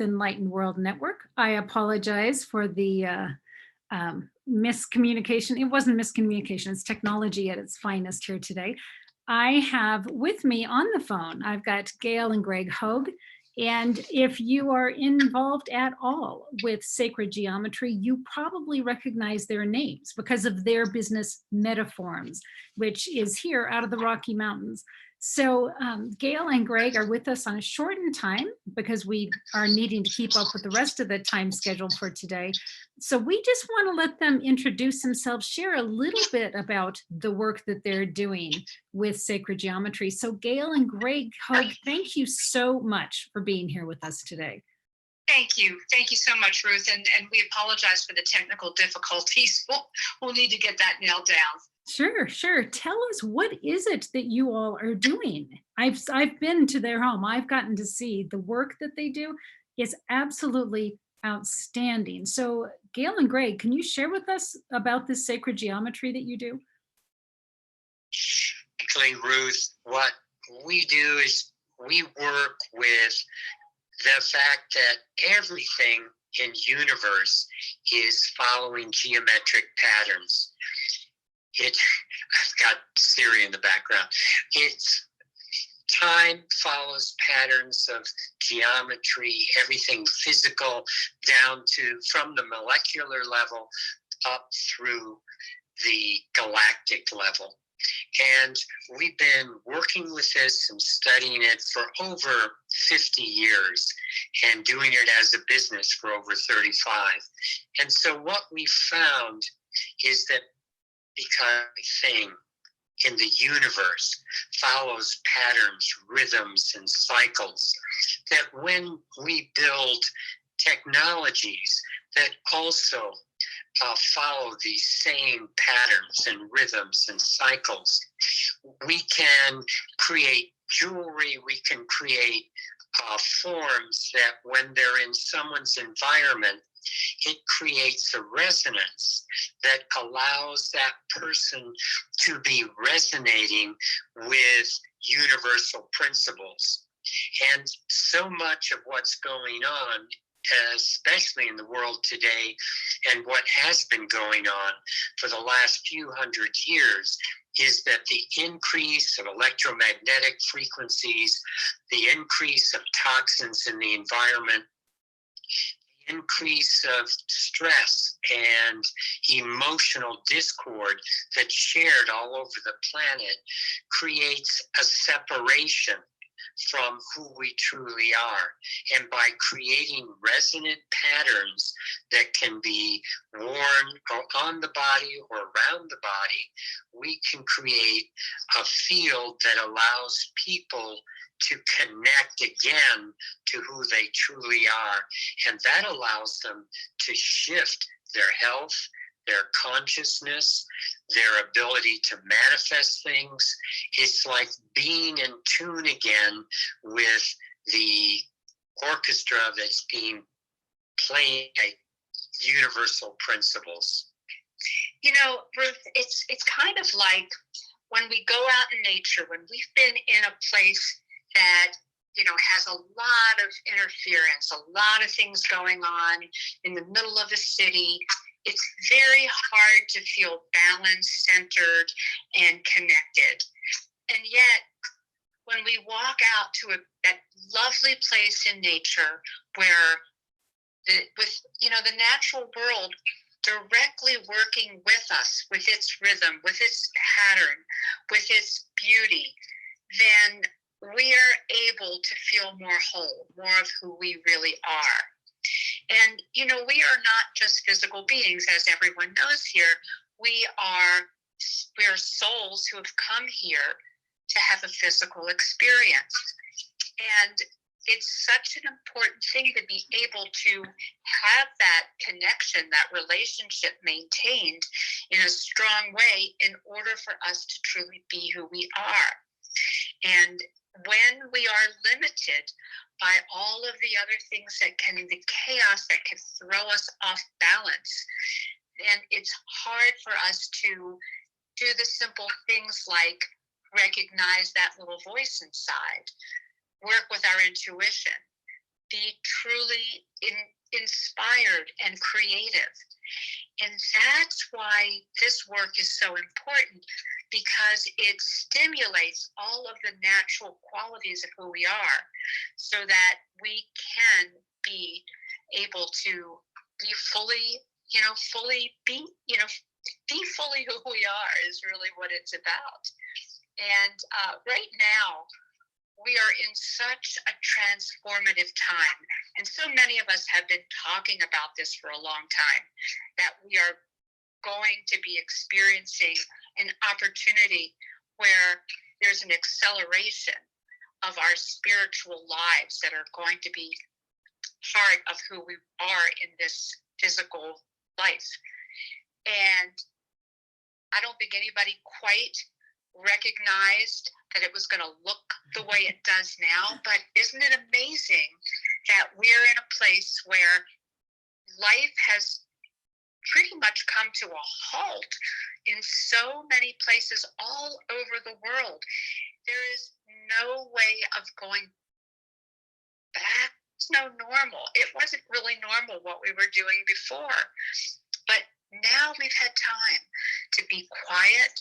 Enlightened World Network. I apologize for the miscommunication. It wasn't miscommunication, it's technology at its finest here today. I have with me on the phone, I've got Gail and Greg Hoag. And if you are involved at all with sacred geometry, you probably recognize their names because of their business Metaforms, which is here out of the Rocky Mountains. So Gail and Greg are with us on a shortened time because we are needing to keep up with the rest of the time scheduled for today. So we just want to let them introduce themselves, share a little bit about the work that they're doing with sacred geometry. So Gail and Greg Hoag, thank you so much for being here with us today. Thank you. Thank you so much, Ruth. And we apologize for the technical difficulties. We'll need to get that nailed down. Sure. Tell us, what is it that you all are doing? I've been to their home. I've gotten to see the work that they do is absolutely outstanding. So Gail and Greg, can you share with us about this sacred geometry that you do? Actually, Ruth, what we do is we work with the fact that everything in universe is following geometric patterns. I've got Siri in the background. It's time follows patterns of geometry, everything physical down to from the molecular level up through the galactic level. And we've been working with this and studying it for over 50 years and doing it as a business for over 35. And so what we found is that because everything in the universe follows patterns, rhythms, and cycles, that when we build technologies that also follow these same patterns and rhythms and cycles, we can create jewelry, we can create forms that when they're in someone's environment, it creates a resonance that allows that person to be resonating with universal principles. And so much of what's going on, especially in the world today, and what has been going on for the last few hundred years, is that the increase of electromagnetic frequencies, the increase of toxins in the environment, increase of stress and emotional discord that's shared all over the planet creates a separation from who we truly are. And by creating resonant patterns that can be worn on the body or around the body, we can create a field that allows people to connect again to who they truly are. And that allows them to shift their health, their consciousness, their ability to manifest things. It's like being in tune again with the orchestra that's being playing universal principles. You know, Ruth, it's kind of like when we go out in nature, when we've been in a place that, you know, has a lot of interference, a lot of things going on in the middle of a city, it's very hard to feel balanced, centered, and connected. And yet, when we walk out to that lovely place in nature where the natural world directly working with us, with its rhythm, with its pattern, with its beauty, then we are able to feel more whole, more of who we really are. And, you know, we are not just physical beings, as everyone knows here. We are souls who have come here to have a physical experience. And it's such an important thing to be able to have that connection, that relationship maintained in a strong way in order for us to truly be who we are. And when we are limited by all of the other things that can, the chaos that can throw us off balance, then it's hard for us to do the simple things like recognize that little voice inside, work with our intuition, be truly inspired and creative. And that's why this work is so important, because it stimulates all of the natural qualities of who we are, so that we can be able to be fully, be fully who we are is really what it's about. And right now, we are in such a transformative time. And so many of us have been talking about this for a long time, that we are going to be experiencing an opportunity where there's an acceleration of our spiritual lives that are going to be part of who we are in this physical life. And I don't think anybody quite recognized that it was going to look the way it does now. But isn't it amazing that we're in a place where life has pretty much come to a halt in so many places all over the world? There is no way of going back. It's no normal. It wasn't really normal what we were doing before. But now we've had time to be quiet,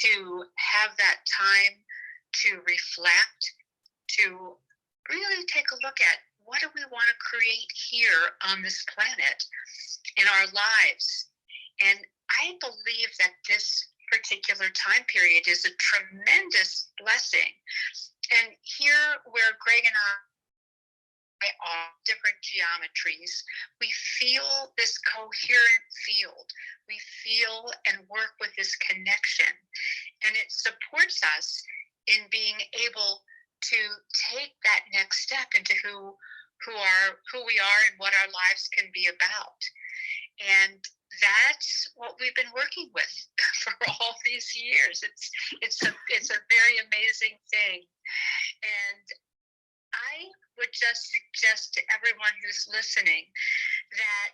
to have that time to reflect, to really take a look at what do we want to create here on this planet in our lives. And I believe that this particular time period is a tremendous blessing. And here where Greg and I are different geometries, we feel this coherent field. We feel and work with this connection, and it supports us in being able to take that next step into who we are and what our lives can be about. And that's what we've been working with for all these years. It's a very amazing thing. And I would just suggest to everyone who's listening that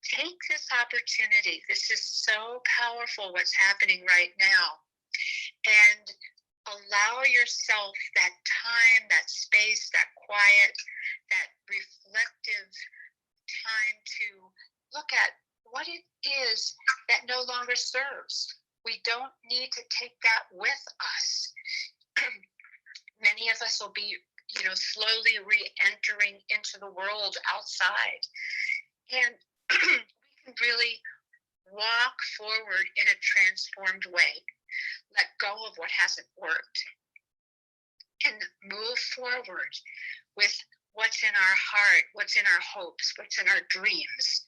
take this opportunity. This is so powerful what's happening right now. And allow yourself that time, that space, that quiet, that reflective time to look at what it is that no longer serves. We don't need to take that with us. Many of us will be slowly re-entering into the world outside. And we can really walk forward in a transformed way, let go of what hasn't worked, and move forward with what's in our heart, what's in our hopes, what's in our dreams,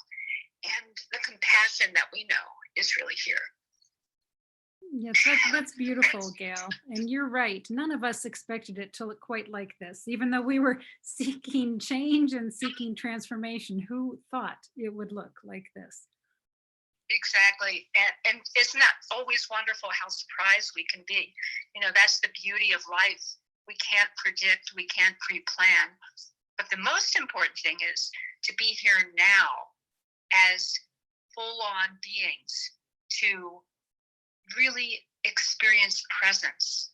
and the compassion that we know is really here. Yes, that's beautiful, Gail. And you're right. None of us expected it to look quite like this, even though we were seeking change and seeking transformation. Who thought it would look like this? Exactly. And isn't that always wonderful how surprised we can be? That's the beauty of life. We can't predict, we can't pre-plan. But the most important thing is to be here now as full-on beings, to really experience presence,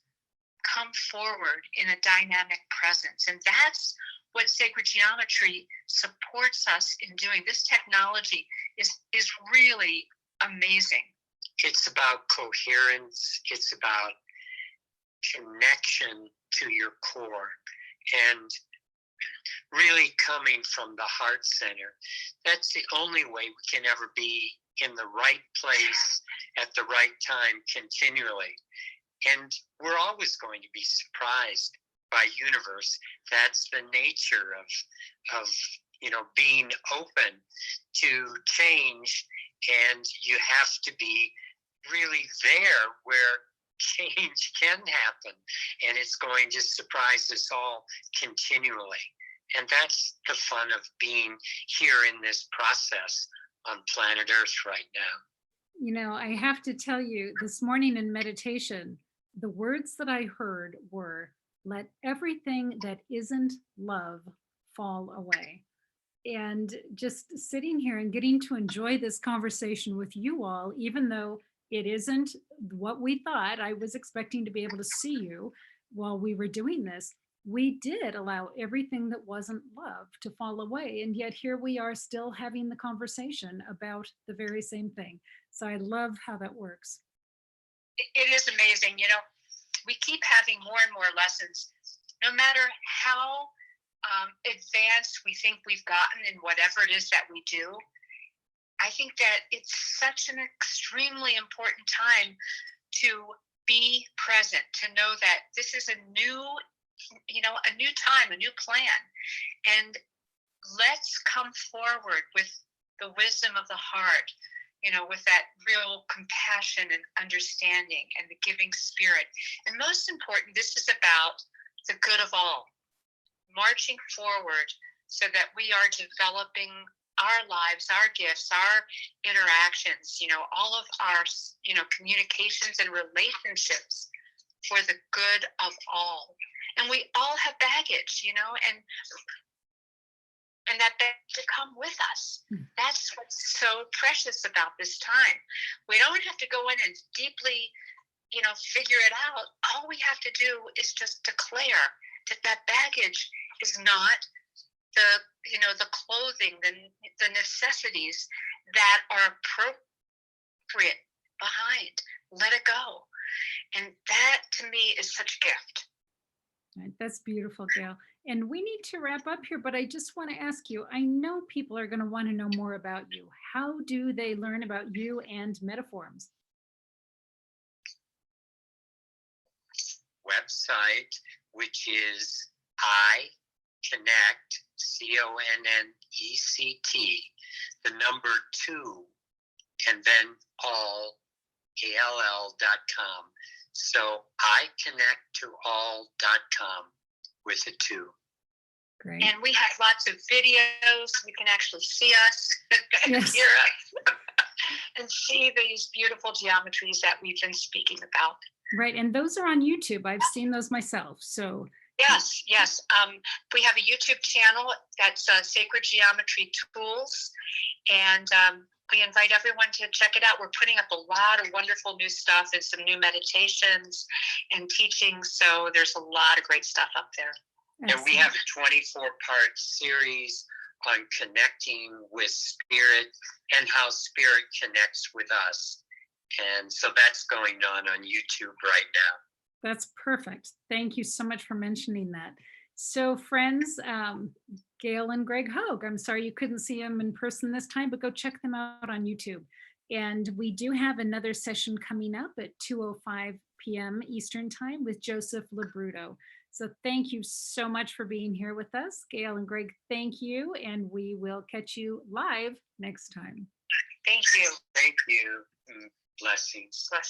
come forward in a dynamic presence. And that's what sacred geometry supports us in doing. This technology is really amazing. It's about coherence. It's about connection to your core, and really coming from the heart center. That's the only way we can ever be in the right place at the right time continually. And we're always going to be surprised by universe. That's the nature of being open to change, and you have to be really there where change can happen, and it's going to surprise us all continually. And that's the fun of being here in this process on planet Earth right now. I have to tell you, this morning in meditation, the words that I heard were, let everything that isn't love fall away. And just sitting here and getting to enjoy this conversation with you all, even though it isn't what we thought. I was expecting to be able to see you while we were doing this. we did allow everything that wasn't love to fall away. And yet here we are still having the conversation about the very same thing. So I love how that works. It is amazing. We keep having more and more lessons, no matter how advanced we think we've gotten in whatever it is that we do. I think that it's such an extremely important time to be present, to know that this is a new time, a new plan. And let's come forward with the wisdom of the heart, with that real compassion and understanding and the giving spirit. And most important, this is about the good of all, marching forward so that we are developing our lives, our gifts, our interactions, all of our, communications and relationships for the good of all. And we all have baggage, and that to come with us. That's what's so precious about this time. We don't have to go in and deeply, figure it out. All we have to do is just declare that baggage is not the clothing, the necessities that are appropriate behind. Let it go. And that to me is such a gift. Right, that's beautiful, Gail. And we need to wrap up here, but I just want to ask you, I know people are going to want to know more about you. How do they learn about you and Metaforms? Website, which is iConnect, CONNECT, the number 2, and then all, ALL.com. So iConnectToAll.com with a 2. Great. And we have lots of videos. You can actually see us and Yes. hear us and see these beautiful geometries that we've been speaking about. Right. And those are on YouTube. I've seen those myself. So Yes. We have a YouTube channel that's Sacred Geometry Tools. And we invite everyone to check it out. We're putting up a lot of wonderful new stuff and some new meditations and teachings. So there's a lot of great stuff up there. And we have a 24-part series on connecting with spirit and how spirit connects with us. And so that's going on YouTube right now. That's perfect. Thank you so much for mentioning that. So friends, Gail and Greg Hoag, I'm sorry you couldn't see them in person this time, but go check them out on YouTube. And we do have another session coming up at 2:05 p.m. Eastern Time with Joseph Labruto. So thank you so much for being here with us. Gail and Greg, thank you. And we will catch you live next time. Thank you. Thank you. Blessings. Blessings.